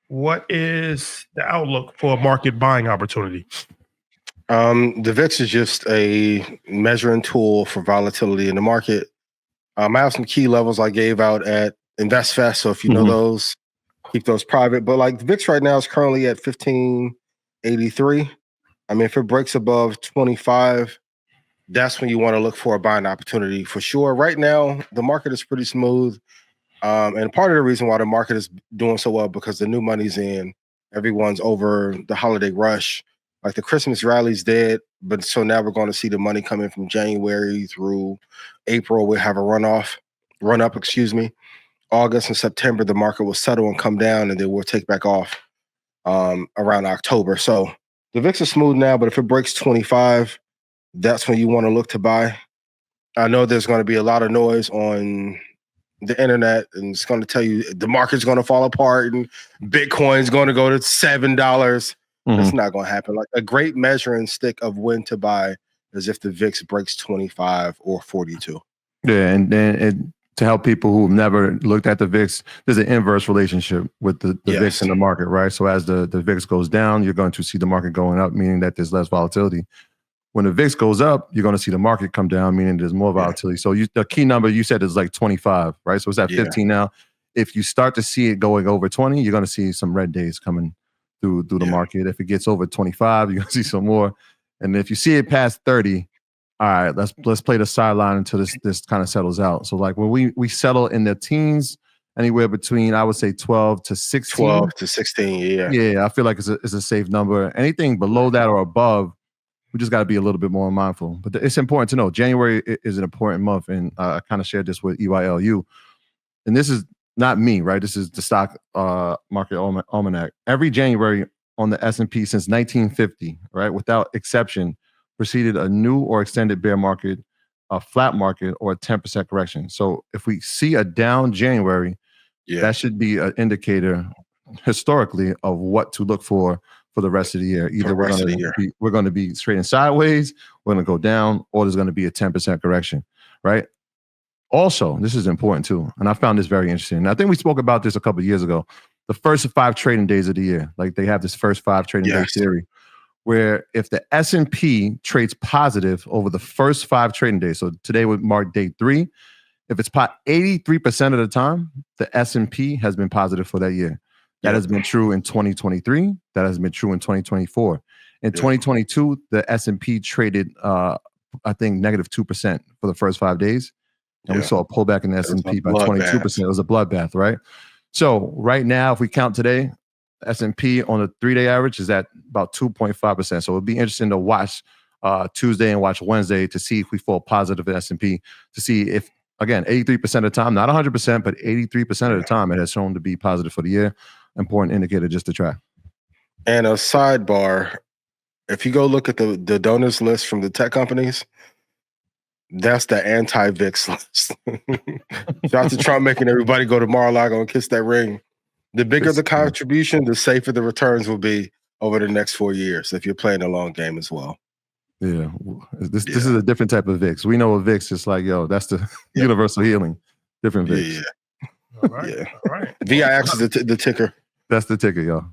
What is the outlook for a market buying opportunity? The VIX is just a measuring tool for volatility in the market. I have some key levels I gave out at InvestFest. So if you know those, keep those private. But like the VIX right now is currently at 1583. I mean, if it breaks above 25, that's when you want to look for a buying opportunity for sure. Right now, the market is pretty smooth. And part of the reason why the market is doing so well because the new money's in, everyone's over the holiday rush. Like the Christmas rally's dead, but so now we're going to see the money come in from January through April. We'll have a run up, August and September, the market will settle and come down, and then we'll take back off around October. So the VIX is smooth now, but if it breaks 25, that's when you want to look to buy. I know there's going to be a lot of noise on the internet, and it's going to tell you the market's going to fall apart and Bitcoin's going to go to $7. That's not going to happen. Like a great measuring stick of when to buy is if the VIX breaks 25 or 42. Yeah, and then to help people who've never looked at the VIX, there's an inverse relationship with the VIX in the market, right? So as the VIX goes down, you're going to see the market going up, meaning that there's less volatility. When the VIX goes up, you're going to see the market come down, meaning there's more volatility. So the key number you said is like 25, right? So it's at 15 now. If you start to see it going over 20, you're going to see some red days coming through the market. If it gets over 25, you're going to see some more. And if you see it past 30, all right, let's play the sideline until this kind of settles out. So like when we settle in the teens, anywhere between, I would say 12 to 16. 12 to 16, yeah. Yeah, I feel like it's a safe number. Anything below that or above, we just got to be a little bit more mindful. But it's important to know January is an important month. And I kind of shared this with EYLU. And this is not me, right? This is the stock market almanac. Every January on the S&P since 1950, right, without exception, preceded a new or extended bear market, a flat market, or a 10% correction. So if we see a down January, that should be an indicator historically of what to look for the rest of the year. Either we're going to be straight and sideways, we're going to go down, or there's going to be a 10% correction, right? Also, this is important too, and I found this very interesting. And I think we spoke about this a couple of years ago. The first 5 trading days of the year, like they have this first 5 trading day theory, where if the S&P trades positive over the first 5 trading days, so today would mark day 3, if it's 83% of the time, the S&P has been positive for that year. That has been true in 2023. That has been true in 2024. In 2022, the S&P traded, I think, negative 2% for the first 5 days. And we saw a pullback in the S&P by 22%. It was a bloodbath, right? So right now, if we count today, S&P on a 3-day average is at about 2.5%. So it'll be interesting to watch Tuesday and watch Wednesday to see if we fall positive in S&P, to see if, again, 83% of the time, not 100%, but 83% of the time, it has shown to be positive for the year. Important indicator just to track. And a sidebar, if you go look at the donors list from the tech companies, that's the anti-VIX list. Shout out to Trump making everybody go to Mar-a-Lago and kiss that ring. The bigger the contribution, the safer the returns will be over the next 4 years if you're playing a long game as well. Yeah. This is a different type of VIX. We know a VIX is like, that's the universal healing. Different VIX. All right. VIX is the ticker. That's the ticker, y'all.